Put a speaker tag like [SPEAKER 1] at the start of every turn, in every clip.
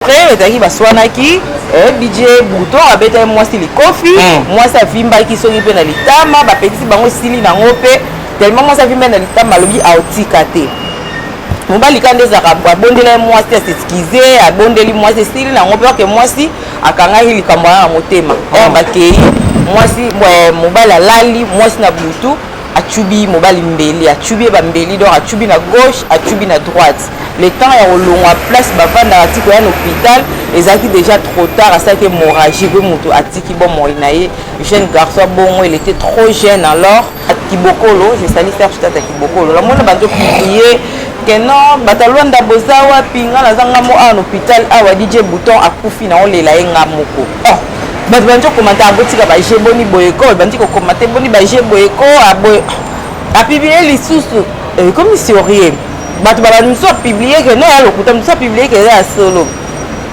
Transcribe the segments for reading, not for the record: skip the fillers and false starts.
[SPEAKER 1] après ezalaki baswanaki budget bouton abetaki mwasi likofi mwasi avimbaki soki mpe na litama bapekisi bango sili nango mpe tellement mwasi avimbaki na litama alobi aotika te mobali kande ezalaka abondeli mwasi aseskize abondeli mwasi esili nango mpe oke mwasi akangaki likambo wana na motema bakei mwasi mobali alali mwasi na butu achubi mobali mbeli achubi bambeli donc achubi na gauche achubi na droite le temps ya kolongwa place bavandaka ti koya na hôpital ezalaki déjà trop tard asalaki hémorragie mpe moto atiki bomoi na ye jeune garçon bongo il était trop jeune alors kibokolo je sali faire chutata kibokolo namona bazopiblie ke non batalwanda boza wapi nga nazanga mo awa na hôpital awa dj bouton akufi na olela ye nga moko bato bandi kokomata abotika baje boni boyeko bandi kokomata boni baje boyeko apiblie lisusu comme si rien bato babamusu apiblie ke no ya lokuta musu apiblie ke eza ya solo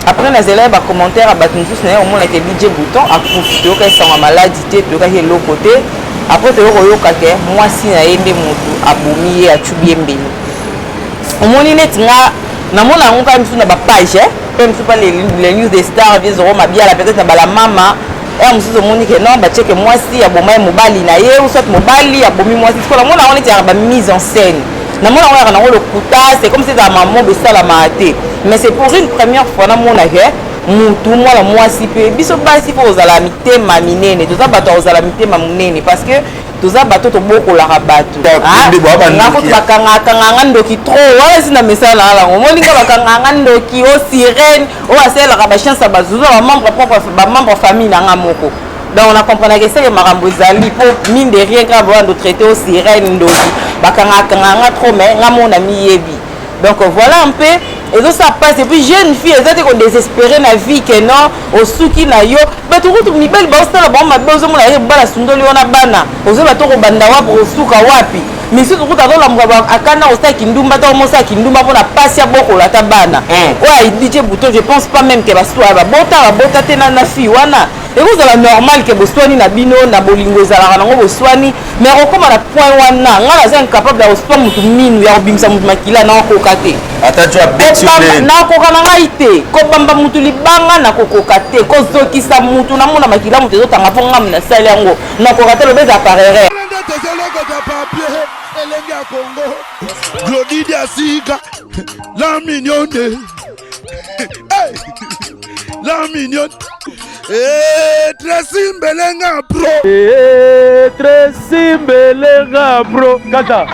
[SPEAKER 1] après nazela bacommentaire ya bato mosusu na ye omonake dj bouton akufi toyoka esanga maladi te toyokaki eloko te après toyokoyoka ke mwasi na ye nde motu abomi ye achubi ye mbeli omoni neti nga namona yango kaka misu na bapage mpe misu pa les news des stars vie zoro mabiala peut-être na bala mama ya mosusu omoni ke non batieke mwasi aboma ye mobali na ye ou soit mobali abomi mwasi sikoyo namona yango neti yaka bamise en scène namona yango yaka nango lokuta c'est comme si ezala mamobe esalamaka te mais c'est pour une première fois namonake mutu mwana mwasi mpe biso basi mpo kozala mitema minene toza bato akozala mitema monene parce que toza bato tobokolaka bato ngakuti bakangakanganga ndoki tro wana esi na mesala alango omoninga bakanganga ndoki o sirene oyo asalelaka bachance ya bazuzu bamembre famille nanga moko donc on a comprenait que c'est makambo ezali mpo mine de rien kaka bawando traité o sirene ndoki bakangakanganga trop mais nga mona miyebi donc voilà un peu et donc ça passe et puis jeune fille eza te kodésespéré na vie ke non osuki na yo bato kutu mibali baosala bango mabe ozomona ye bala sundoli wana bana ozoyeba to kobanda wapi osuka wapi misusu kutu azolamuka akana osalaki ndumba ta omosalaki ndumba mpona pasi ya bokola ata bana oyo aidije bouton je pense pas même ke babota te na fille wana ekozala normal ke boswani na bino na bolingo ezalaka nango boswani mais okoma na point wana nga naza incapable ya kospa motu minu ya kobimisa motu makila nakokoka te nakokoka na ngai te kobamba motu libanga nakokoka te kozokisa motu namona makila motu ezotanga mpo ngamu nasali yango nakokoka te loba eza parere
[SPEAKER 2] elenge ya Congo Glodidi Asika la mignonne la mignonne Tracy Mbelenga bro
[SPEAKER 3] Tracy Mbelenga bro kata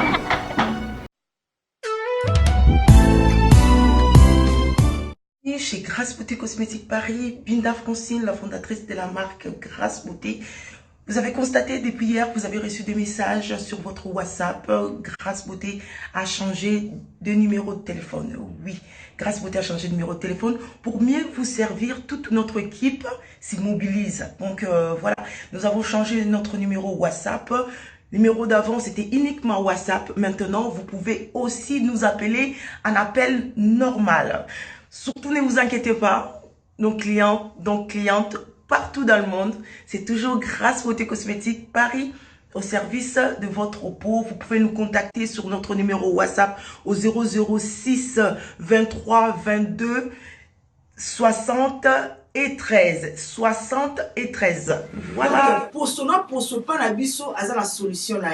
[SPEAKER 4] chez Grâce Beauté Cosmétique Paris, Binda Francine, la fondatrice de la marque Grâce Beauté. Vous avez constaté depuis hier que vous avez reçu des messages sur votre WhatsApp. Grâce Beauté a changé de numéro de téléphone. Oui, Grâce Beauté a changé de numéro de téléphone pour mieux vous servir. Toute notre équipe s'y mobilise. Donc voilà, nous avons changé notre numéro WhatsApp. Le numéro d'avant, c'était uniquement WhatsApp. Maintenant, vous pouvez aussi nous appeler en appel normal. Surtout, ne vous inquiétez pas. Nos clients, donc clientes, partout dans le monde, c'est toujours Grâce Beauté Cosmétique Paris au service de votre peau. Vous pouvez nous contacter sur notre numéro WhatsApp au 006 23 22 60 et 13. 60 et 13. Voilà.
[SPEAKER 5] Pour cela, pour ce pan abisso, à la solution là,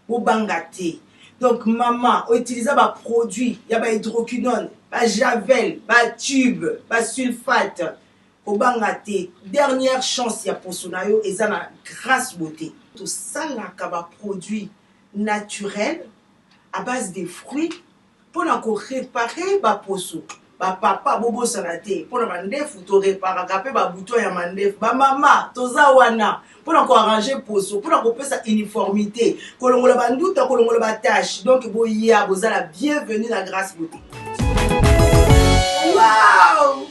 [SPEAKER 5] au bangate. Donc maman, utiliser des produits, il y a des hydroquinone, des javel, des tubes, des sulfate. Au bangate, dernière chance ya posonayo et ça na Grâce Beauté. Tout ça là kaba produit naturel à base de fruits pour na ko réparer ba poso. Ba papa bobo salate pour na mandefu to réparer kapé ba bouton ya mandefu. Ba mama toza wana pour na ko arranger poso, pour na ko pesa uniformité. Kolongola ba nduta kolongola ba tâche. Donc boya bozala bienvenue na Grâce Beauté. Wow!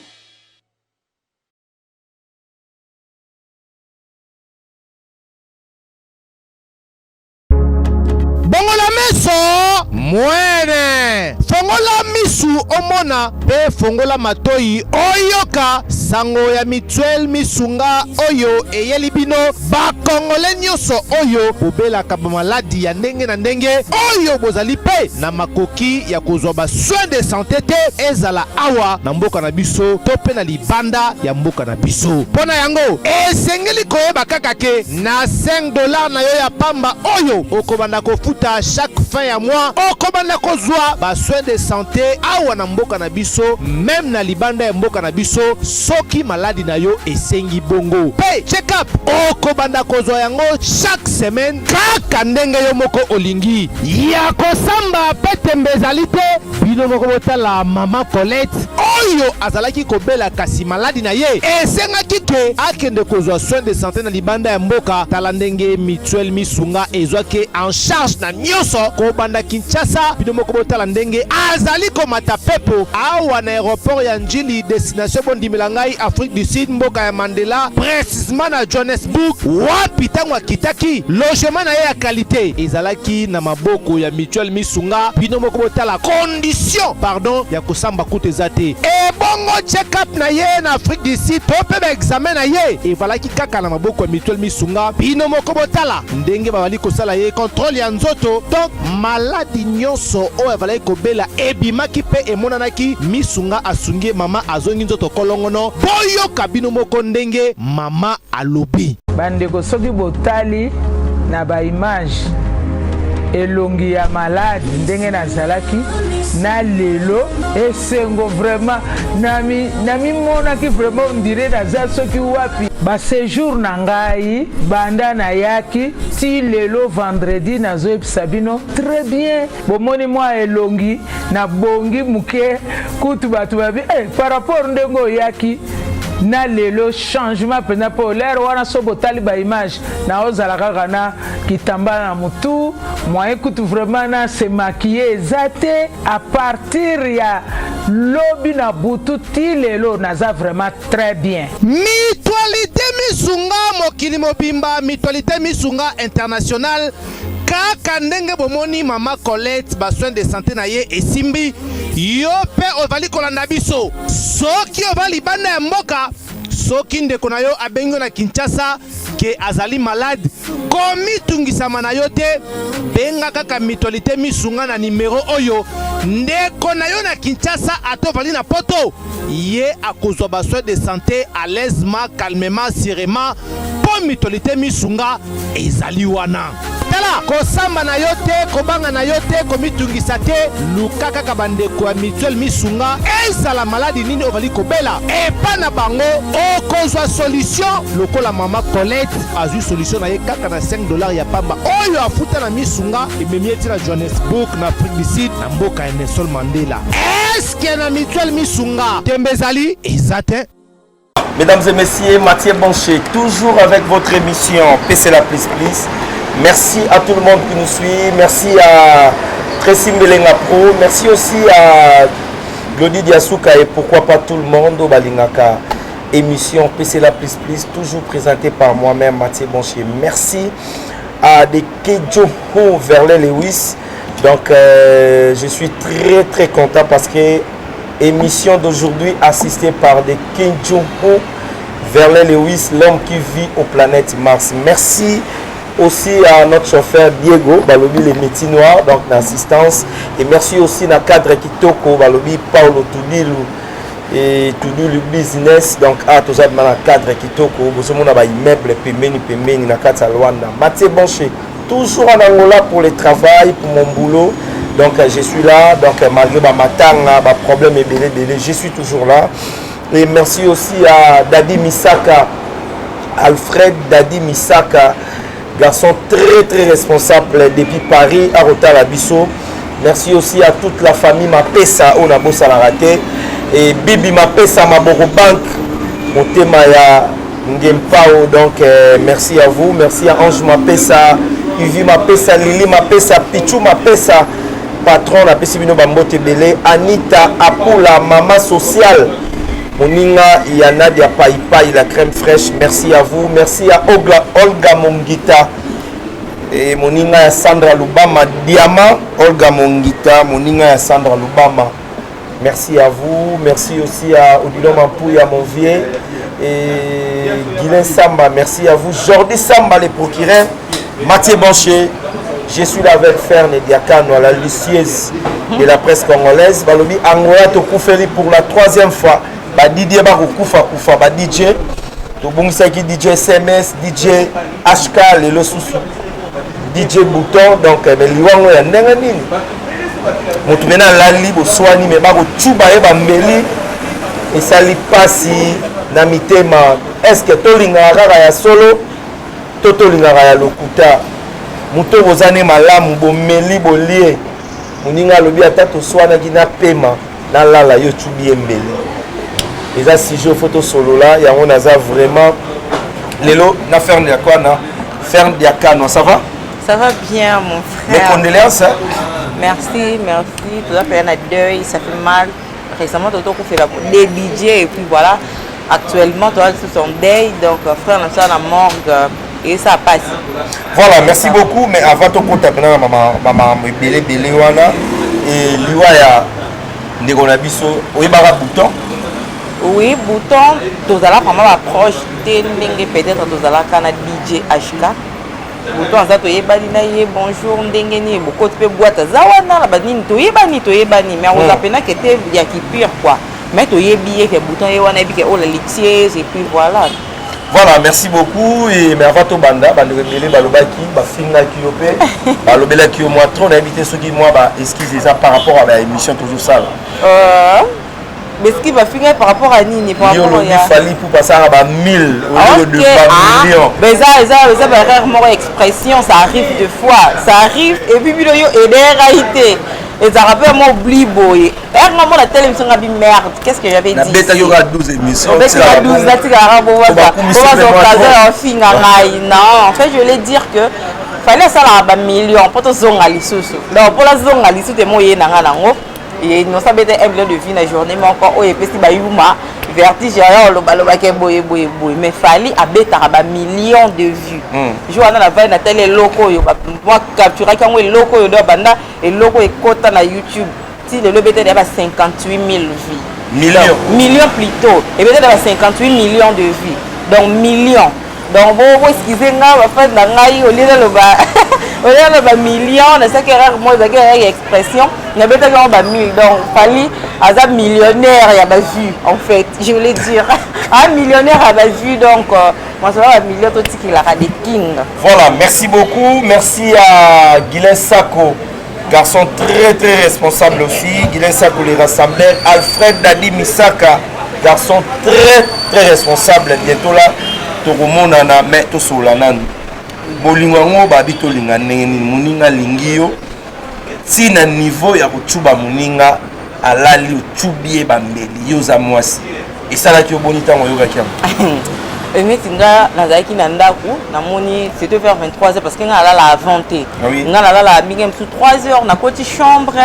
[SPEAKER 2] Bongo la maison
[SPEAKER 6] mwene fongola misu omona pe fongola matoi oyoka sango ya Mutuelle Misunga oyo eyeli bino bakongole nyonso oyo bobelaka bamaladi ya ndenge na ndenge oyo bozali pe na makoki ya kozwa ba soin de santé te ezala awa na mboka na biso to pe na libanda ya mboka na biso. Pona yango esengeli koyeba kaka ke na $5 na yo ya pamba oyo okobanda kofuta chaque fin ya mois okobanda kozwa ba soin de santé awa na mboka na biso même na libanda ya mboka na biso soki maladi na yo esengi bongo pe check up okobanda kozwa yango chaque semaine kaka ndenge yo moko olingi ya kosamba pe tembezali te bino moko botala mama Colette oyo azalaki kobela kasi maladi na ye esengaki ke akende kozwa soin de santé na libanda ya mboka tala ndenge Mutuelle Misunga ezwaki en charge na nyonso kobanda Kinshasa bino moko botala ndenge azali komata pepo awa na aéroport ya Njili destination bondimela ngai Afrique du Sud mboka ya Mandela précisément na Johannesburg wapi tango akitaki logement na ye ya qualité ezalaki na maboko ya Mutuelle Misunga bino moko botala condition pardon ya kosamba kutu ezate ebongo check up na ye na Afrique du Sud to pe ba examen na ye evalaki kaka na maboko ya Mutuelle Misunga bino moko botala ndenge babali kosala ye contrôle ya nzoto donc maladi nyonso oyo evalaki kobela ebimaki pe emonanaki Misunga asungi mama azongi nzoto kolongono boyoka bino moko ndenge mama alobi
[SPEAKER 7] bandeko soki botali na ba image elongi ya malade ndenge nazalaki na lelo esengo vraiment nami monaki vraiment ondire naza soki wapi ba séjour na ngai banda na yaki ti lelo vendredi nazoyebisa bino très bien bomoni mwa elongi na bongi muke kutu bato babi par rapport ndenge oyaki na lelo changement pena po l'air wana so botali ba image na ozala kaka na kitamba na mutu moi écoute vraiment na se maquiller ezate à partir ya lobi na butu ti lelo naza vraiment très bien.
[SPEAKER 6] Mutualité Misunga mokili mobimba Mutualité Misunga international kaka ndenge bomoni mama Colette ba soin de santé na ye esimbi yo pe ovali kolanda biso soki ovali bana ya mboka soki ndeko na yo abengo na Kinshasa ke azali malade komi tungisama na yo te benga kaka Mutualité Misunga na numero oyo ndeko na yo na Kinshasa atovali na poto ye akozwa ba soin de santé à l'aisement calmement sereinement po Mutualité Misunga ezali wana tala kosamba na yo te kobanga na yo te komitungisa te luka kaka bandeko ya Mutuelle Misunga ezala maladi nini ovali kobela epa na bango okozwa solution lokola mama Colette azwi solution na ye kaka na $5 ya pamba oyo afuta na Misunga ememi eti na Johannesburg na Afrique du Sud na mboka ya Nelson Mandela eske na Mutuelle Misunga tembezali ezate.
[SPEAKER 8] Mesdames et messieurs, Mathieu Boncher, toujours avec votre émission PC La Plus Plus. Merci à tout le monde qui nous suit. Merci à Tracy Mbelenga Pro. Merci aussi à Glody Diasuka et pourquoi pas tout le monde au Balingaka. Émission PC La Plus Plus, toujours présentée par moi-même, Mathieu Boncher. Merci à des Kedjo Verlet Lewis. Donc, je suis très content parce que émission d'aujourd'hui assistée par des Kedjo Verlet Lewis, l'homme qui vit aux planètes Mars. Merci aussi à notre chauffeur Diego Balobi les métiers noirs donc l'assistance et merci aussi à cadre Kitoko Balobi Paulo Tudilu et Tudilu business donc à tous les cadre Kitoko vous avez un immeuble pemeni na kata Luanda. Mathieu Boncher toujours en Angola pour le travail pour mon boulot donc je suis là donc malgré ma matanga ma problème est belé je suis toujours là et merci aussi à Dadi Misaka Alfred Dadi Misaka garçon très responsable depuis Paris à Rotalabiso. Merci aussi à toute la famille Mapesa on a bossé à la raté et Bibi Mapesa Maboro Bank Motemaya Ngempao donc merci à vous, merci à Ange Mapesa, Yvi Mapesa, Lili Mapesa, Pichou Mapesa, patron la Pesibino Bambote Belé, Anita Apula, maman sociale. Moninga Yanadia Paipai, la crème fraîche, merci à vous. Merci à Olga Mongita, Et moninga ya Sandra Lubama Diamant, Olga Mongita, moninga ya Sandra Lubama. Merci à vous, merci aussi à Odilon Mampouya, mon vieux, et Guylain Samba, merci à vous. Jordi Samba, les procureurs, Mathieu Banché, je suis là avec Ferne Diakano, à la lucieuse de la presse congolaise. Balobi Angola Tokoufeli pour la 3e fois. Didier Bakoufa Koufa, DJ, Tobongisaki DJ SMS, DJ HK, Lelo Soussou, DJ Bouton, donc Liwango ya Nenganini. Motu mena lali bo swani me bako chuba e ba mbeli et sali pasi na mitema. Est-ce que tolinga kaka ya solo tolinga ya lokuta muto bozane malamu bo meli bo lie muninga lobi ata to swana kina pema na lala yo chubi mbeli. Eza sujet photo solo là ya on aza vraiment lelo na faire de quoi na faire de Yakano, ça va?
[SPEAKER 1] Ça va bien mon frère.
[SPEAKER 8] Mes condoléances. Hein?
[SPEAKER 1] Merci. Tout à fait, on a deuil, ça fait mal. Récemment, tu as fait des DJ et puis voilà. Actuellement, tu as tout son deuil. Donc, frère, on est la morgue et ça passe.
[SPEAKER 8] Voilà, merci beaucoup. Mais avant de contacter maman, belé wana et liwa Negonabiso, oui, bouton.
[SPEAKER 1] Oui, bouton. Tu as vraiment approche de peut-être tu as la DJ HK. Bouton za to yebani na ye bonjour ndenge ni beaucoup pe boîte za wana la banini to yebani mais on appena que te ya qui pire quoi mais to yebiye que bouton ye wana bike oh la litier et puis voilà
[SPEAKER 8] merci beaucoup et mais avant to banda ba rebele balobaki ba finga ki opé balobela ki au moins trop invité ceux qui moi ba excusez ça par rapport à la émission toujours ça
[SPEAKER 1] mais ce qui va finir par rapport à Nini par rapport
[SPEAKER 8] il fallait pour passer à 1000 au lieu de 20 millions.
[SPEAKER 1] Mais ça va rarement expression, ça arrive deux fois, ça arrive et puis il y a des réalités. Et ça rappelle mon oubli boy. Moi la telle émission a dit merde, qu'est-ce que j'avais dit?
[SPEAKER 8] Il y aura 12 émissions.
[SPEAKER 1] Il y aura 12 là tu vas non, en fait je voulais dire que fallait ça là millions pour te zonga lisusu. Donc pour la zonga lisusu te moyen nanga nango. Et nous savons que 1 million de vues dans la journée, mais encore, il y a vertige, mais il fallait à millions de vues. Je vois dans la veille, il y a des locaux, moi, capturer les locaux, et locaux est coté dans YouTube. Si le BT il y a 58 000 vues. Millions plutôt. Et peut-être il y a 58 millions de vues. Donc, millions. Donc, vous excusez-moi, vous faites au lieu de le million, on sait que rarement il y a une expression, il y a peut-être donc fallait un millionnaire il y a vu en fait, je voulais dire un millionnaire a vu donc moi ça va un million tout qui a des kings.
[SPEAKER 8] Voilà, merci beaucoup, merci à Guylain Sako, garçon très responsable aussi, Guylain Sako les rassembleurs, Alfred Dadi Misaka, garçon très responsable, bientôt là tokomonana mais to solanana. Bolingango babito linga neni muninga lingio si na niveau ya kuchuba muninga alali uchubie bambeli yoza mwasi esala ki obonita ngoyoka kiam
[SPEAKER 1] emetinga nazaki na ndaku namoni c'était vers 23h parce que nga la avanté nga la mingi msu 3h na koti chambre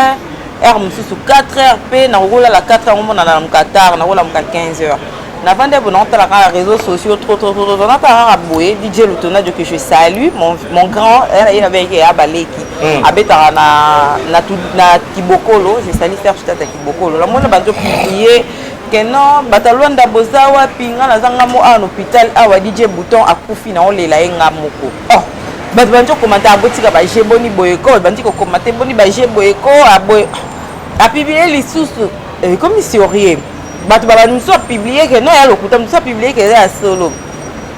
[SPEAKER 1] heure msu 4h pe na rola la 4h on na Qatar na rola 15h. Na vende bon on tala les réseaux sociaux trop on a pas aboué DJ Lutona que je salue mon grand il avait abaleki abeta na Kibokolo je salue faire tout à Kibokolo la mona banjo publier que non batalonda bozawa pinga na zanga mo à l'hôpital awa DJ Bouton akufi na on lela enga moko oh banjo commenter abotika ba jeboni boyeko banjo commenter boni ba jeboyeko aboy a publier les sources comme si rien. Nous sommes publiés que non, nous sommes publiés que c'est solo.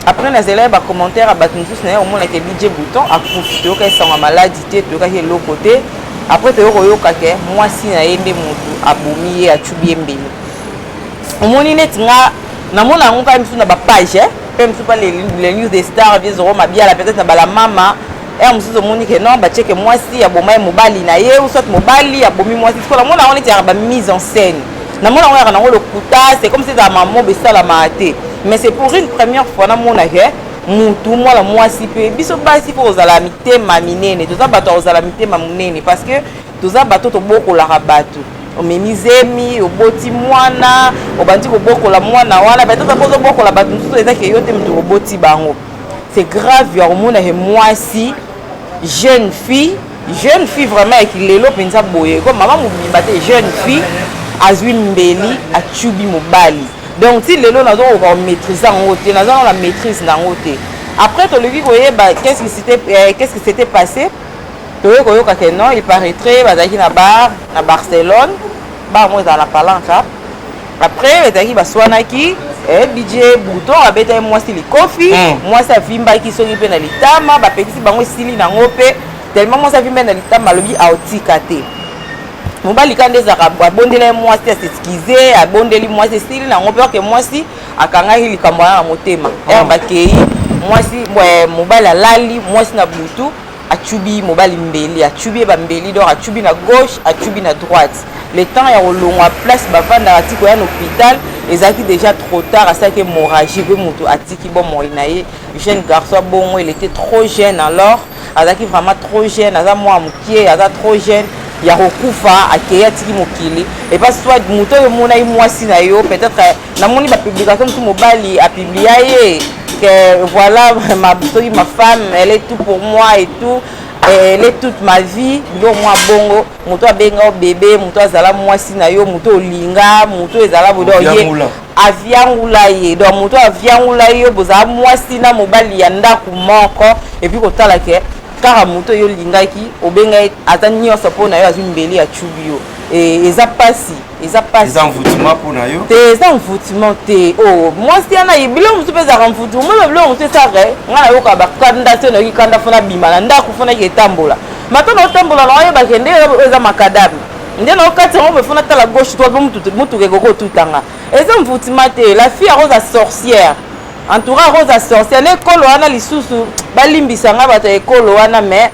[SPEAKER 1] Après, nous avons des commentaires à battre nous au moins avec DJ Bouton à profiter que c'est une maladie, tu as l'autre côté. Après, tu as eu moi si na yende mon aboumi à chubier mbeli. Au moins net na mon amour quand même sur na page, même sur pas les news des stars bien zéro ma bien la peut-être na la maman. Et on se dit que non, bah check moi si abomai mobali na ye ou soit mobali abomi moi si parce que la mon on est à mise en scène. C'est comme si ta maman besa la maté mais c'est pour une première fois na mona que mutu moi la moi si peu biso ba si pour za la mité maminene tout ça bato za la mité mamunene parce que tout ça bato to boko la rabato o memizemi o boti mwana o bandi ko boko la mwana wana bato to boko la bato tout ça que yote mtu boti bango c'est grave ya mona he moi si jeune fille vraiment ekilelo penza boye ko mama mobimba te jeune fille azwi mbeli achubi mobali donc si lelo nazo ko maîtriser en te nazo la maîtrise nango te après to levi koyeba qu'est-ce qui s'était passé to koyoka que non il paraîtrait bazaki na Barcelone ba moi dans la palanca après bazaki baswanaki DJ Bouton abeta moi stili kofi moi ça vimba ki soki pe na litama ba petisi bango stili nango pe tellement moi ça vimba na litama lobi aotika te mobali kande zaka abondela moi c'est s'excuser abondeli moi c'est stili nango pe que moi si akanga hili kamwana na motema bakei moi si mobali alali moi si na bluetooth achubi mobali mbeli achubi ba mbeli donc achubi na gauche achubi na droite le temps ya kolongwa place bavanda atiko ya hôpital ezaki déjà trop tard à ça que hémorragie pe mutu atiki bon moinaye jeune garçon bon il était trop jeune alors azaki vraiment trop jeune aza moi mukie aza trop jeune ya kokufa akeya tiki mokili et pas soit muto yo mona moi si na yo peut-être na moni ba publication tout mobali a publié que voilà ma femme elle est tout pour moi et tout elle est toute ma vie yo moi bongo muto abenga bébé muto azala moi si na yo muto olinga muto ezala bodo ye aviangula ye donc muto aviangula yo boza moi si na mobali ya ndaku moko et puis kotala ke car muto yo lingaki obenga ata nyonso pona yo azumbeli ya chubi yo et eza pasi
[SPEAKER 8] envoûtement pour na yo
[SPEAKER 1] te envoûtement te oh moi si ana ibilo muto peza envoûtement moi bilo muto sare ngana yo ka bakanda te no kikanda fona bimana ndaku fona ketambola matona otambola na yo bakende eza makadabi ndé na okati on fona ta la gauche toi mutu ke koko tutanga eza envoûtement te la fille rose sorcière entourage rose sorcière l'école wana lisusu balimbisanga bato ekolo wana mais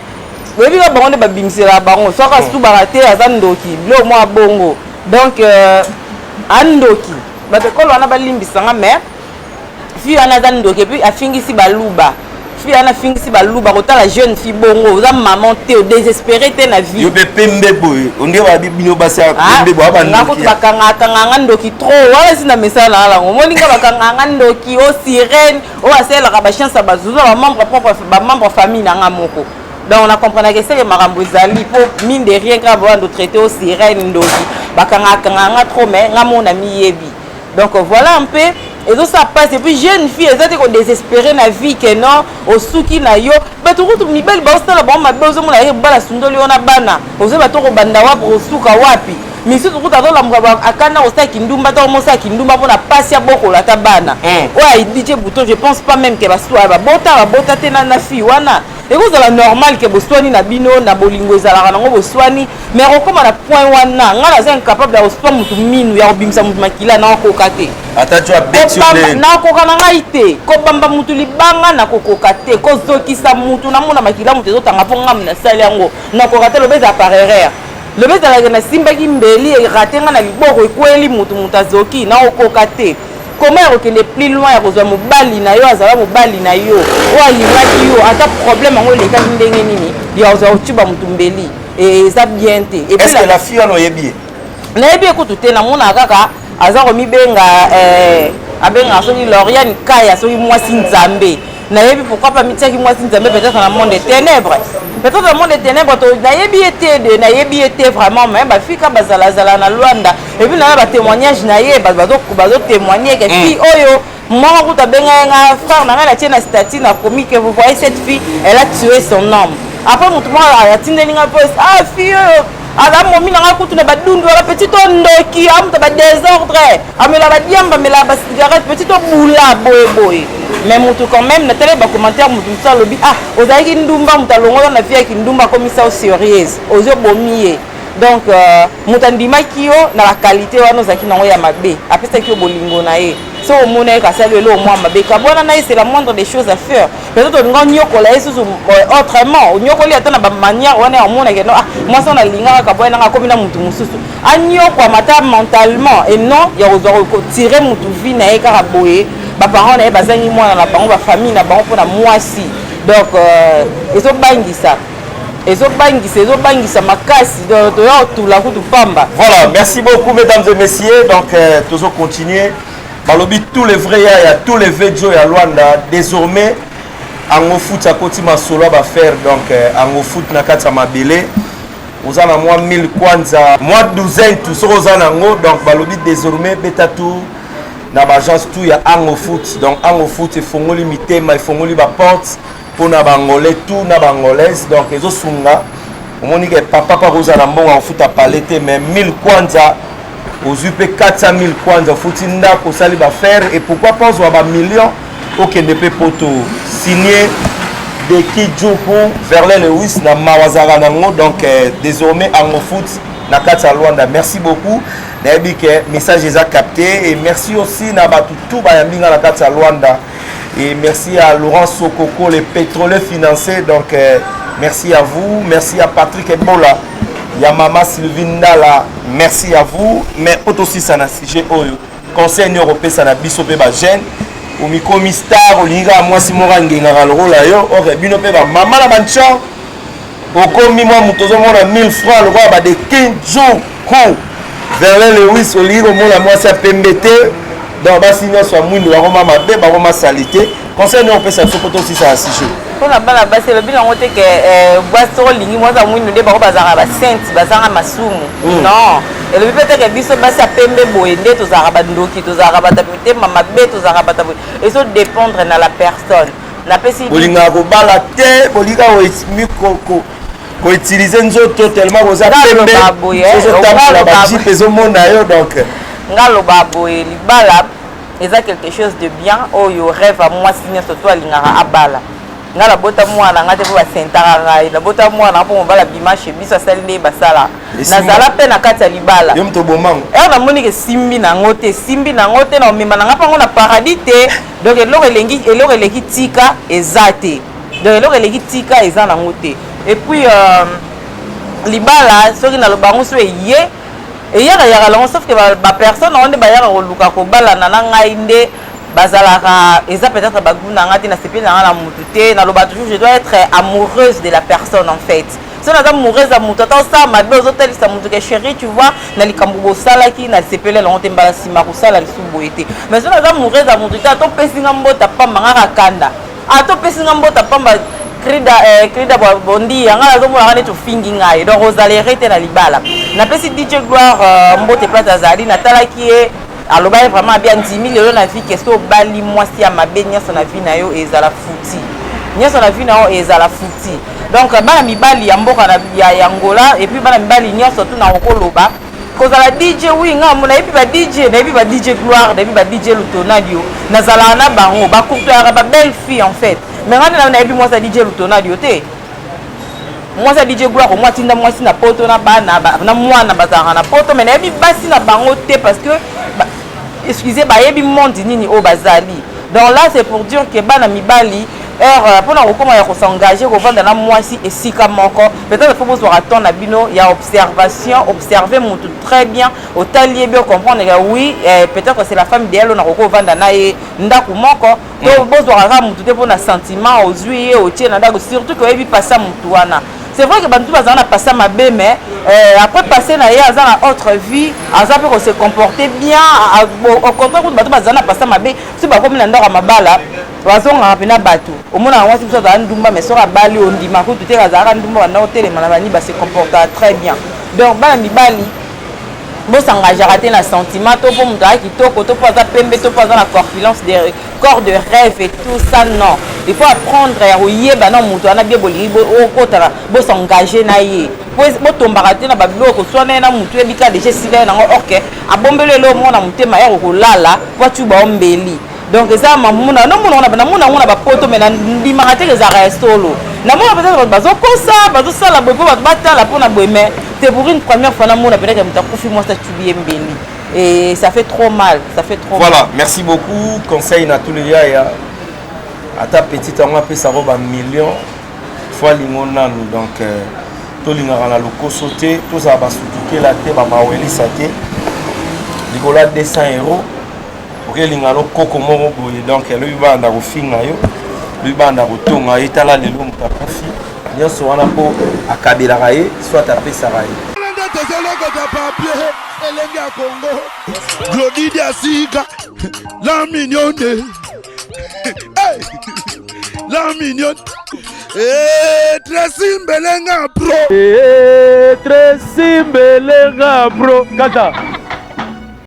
[SPEAKER 1] bebi ka bango nde babimisela bango soka su barate aza ndoki bilo mwa bongo donc andoki bato ekolo wana balimbisanga mais fille wana aza ndoki epuis afingisi baluba fille wana afingisi baluba kotala jeune fille bongo oza maman te odésespéré te na vie
[SPEAKER 8] yo mpe pembe boye onde babino basi ya pembe boye
[SPEAKER 1] abandoki bakanganga ndoki trop wana si na mesala na alango omoninga bakanganga ndoki o sirène o asalelaka bachance ya bazuzu bamembre famille nanga moko donc on a compris que c'est makambo ezali po mine de rien kaka bawando traité o sirène ndoki bakanganga trop mais nga mona miyebi donc voilà un peu et donc ça passe et puis jeune fille ezati ko désespéré na vie que non osuki na yo bato kutu mibali baosala bango mabe ozomona ye bala sundoli yo na bana ozoyeba to kobanda wapi osuka wapi misusu kutu azolamuka akanda kosaki ndumba to omosaki ndumba mpona pasi ya bokola ata bana oyo aidije bouton je pense pas même ke baswa babota te na fille wana ekozala normal ke boswani na bino na bolingo ezalaka nango boswani mais okoma na point wana nga naza incapable ya koswa mutu minu ya kobimisa mutu makila nakokoka te nakokoka na ngai te kobamba mutu libanga nakokoka te kozokisa mutu namona makila mutu ezotanga mpo ngamu nasali yango nakoka te lobe ezala par erreur lobe ezalaka nasimbaki mbeli erate nga na liboko ekweli mutu azoki nakokoka te comment okende plus loin ya kozwa mobali na yo azala mobali na yo oyo alingaki yo ata problème yango elekaki ndenge nini ya kozwa kotuba mutu mbeli eza bien te
[SPEAKER 8] est-ce que la fille wana oyebi ye
[SPEAKER 1] nayebi ekutu te namonaka kaka aza komibenga abenga soki Lauriane Kaya soki mwasi nzambe nayebi pourquoi pas mitiaki mwasi nzambe peut-être na monde des ténèbres peut-être na monde des ténèbres nayebi ete vraiment mais bafika bazalazala na Luanda et puis na ba témoignage na ye bazo témoigner que fille oyo moko kuta benga nga frère na nga na statut na commis que vous voyez cette fille elle a tué son homme après mutu moko atindeli nga poste fille oyo ala momi nanga kutu na badundu ala petit ndoki amuta ba désordre amela ba diamba amela ba cigarette petit bula boye mais mutu quand même na télé ba commentaire mutu ça lobi ozaki ndumba muta longola na vie ki ndumba comme ça au sérieuse ozo bomiye donc mutu ndimaki yo na la qualité wana ozaki nango ya mabe apesa ki bolingo na ye so omona ka salelo moi mabe ka bona na c'est la moindre des choses à faire peut-être ngo nyokola yesu autrement nyokoli ata na ba manière wana omona ke no moi ça na linga ka bona nga komina mutu mususu anyokwa mata mentalement et non ya ozoro ko tirer mutu vie na ye ka boye ba parents na ye bazangi mwana na bango ba famille na bango pona mwasi donc ezobangisa makasi toya kutu pamba.
[SPEAKER 8] Voilà, merci beaucoup mesdames et messieurs. Donc toujours continuer balobi tous les vrais ya tous les vrais Joe ya Luanda désormais Ango foot à côté ma solo va faire donc Ango foot na kata mabele. Aux ana moi 1000 kwanza, moi douzaine tout sur aux anango donc balobi désormais beta tout na agence tout ya Ango foot donc Ango foot et fongo limité mais fongo li ba porte pour na bangolais tout na bangolaise donc ezo sunga omoni que papa pa aux ana mbongo en foot à palette mais 1000 kwanza aux UP 400 000 kwanza foot nda ko sali ba faire et pourquoi pas aux ba millions OK ne peut poto signer de Kidjoukou vers les Lewis na Mawazara nango donc désormais Ango foot na kata Luanda. Merci beaucoup. Nabi que message est capté et merci aussi na batu tout ba yambinga na kata Luanda et merci à Laurent Sokoko les pétroliers financiers donc merci à vous, merci à Patrick Ebola, ya Mama Sylvine Dala, merci à vous mais aussi ça na sujet oyo conseil européen ça na biso pe ba jeune au mikomi star olinga moi si mora ngenga le rôle yo ore bino pe ba mama la bancho okomi moi mutozo mona 1000 francs le roi ba de 15 jours ko vers les Lewis olinga mona moi ça pembete donc ba signer soit mwindo wa roma mabe ba roma salité conseil européen ça sopoto aussi ça assis
[SPEAKER 1] pour la bala base le bilan ngote que boisson lingi moi za mwindo de ba bazara ba sainte bazara masumu non et le peut être que biso basi apembe boende to zara ba ndoki to zara ba tapete mama be to zara ba tapete et ça dépendre na la personne la pesi
[SPEAKER 8] bolinga ko bala te bolinga o miko ko utiliser nzoto tellement ko za pembe so tabula ba ji peso mona yo donc
[SPEAKER 1] ngalo baboye libala eza quelque chose de bien oyo rêve à moi signer surtout alingara abala ngala bota mwana ngate ko ba sentara ngai na bota mwana po mbala bimache biso salinde basala nazala pe na kati ya libala
[SPEAKER 8] yo mto bomango
[SPEAKER 1] na moni ke simbi na ngote na omema na ngapa ngona paradis te donc eloko elengi tika ezate donc eloko elengi tika eza na ngote et puis libala soki na lobango so eye eyaka yaka lango sauf que ba personne onde ba yaka koluka ko bala na ngai nde bazalaka eza peut-être baguna ngati na sepeli na la mututé na loba toujours je dois être amoureuse de la personne en fait si on est amoureuse à mututé ça ma deux hôtels ça mututé chérie tu vois na likambo sala ki na sepeli la honte mbala sima ko sala lisubo été mais si on est amoureuse à mututé to pesinga mbota pamba ngaka kanda ato pesinga mbota pamba crida bondi yanga zo mona ngane to fingi ngai donc ozalerete na libala na pesi DJ Gloire mbote place azali na talaki alors vraiment bien 10 000 euros na vie que so bali mwasi ya mabe nyasa na vie na yo ezala futi nyasa na vie na yo ezala futi donc bana mibali ya mboka na ya Angola et puis bana mibali nyasa tout na okoloba kozala DJ oui nga mona et puis ba DJ na et puis ba DJ Gloire na et puis ba DJ Lutonadio nazala na bango ba couple ba belle fille en fait mais ngana na et puis moi ça DJ Lutonadio te moi ça DJ Gloire moi tinda moi si na poto na bana na mwana bazanga na poto mais na et puis basi na bango te parce que excusez ba yebi monde nini o bazali donc là c'est pour dire que bana mibali pour na comment ya ko s'engager ko vendre na mwasi et sika moko peut-être faut vous attendre na bino ya observation observer montu très bien au talier bien comprendre que oui peut-être que c'est la femme idéale na ko vendre na ye ndaku moko to bozo ra montu te pour na sentiment aux yeux au tie na ndaku surtout que yebi passer montu wana. C'est vrai que bantu bazana passer ma bé mais après passer na ya za na autre vie aza peut se comporter bien au contraire que bantu bazana passer ma bé si ba comme na ndora mabala bazonga pena batu omona wasi biso za ndumba mais sora bali ondima ko tuté kazara ndumba na hôtel malabani ba se comporter très bien donc bana mibali bo s'engager rater na sentiment to po muta kitoko to poza pembe to poza na corpulence de corps de rêve et tout ça non il faut apprendre à yeba na mutu ana bien bolingi bo kotala bo s'engager na ye bo tombaka te na ba biloko swana na mutu ebika déjà sila na OK abombele lo mona mutema ya ko lala po tu ba ombeli donc ça mamuna no mona ba poto mais na ndimaka te za solo na mona peut-être bazo kosa bazo sala bo batala pona boeme c'est pour une première fois na mona peut-être que mutakufi moi ça tu bien mbeli et ça fait trop mal
[SPEAKER 8] voilà
[SPEAKER 1] mal.
[SPEAKER 8] Merci beaucoup conseil na tous les gars ya ata petite on a fait ça roba million fois lingona donc to lingara na loko sauter to ça ba soutuke la te ba maweli saté ligola 200 euros pour que lingalo koko moko boye donc lui banda ko finga yo lui banda ko tonga etala lelo mutakufi nyonso wana po akabela raye soit tapé ça raye
[SPEAKER 2] Elenga Congo, Glodidia Sika, la mignonne, hey, la mignonne. Tracy Mbelenga Bro.
[SPEAKER 3] Tracy Mbelenga Bro. Kata.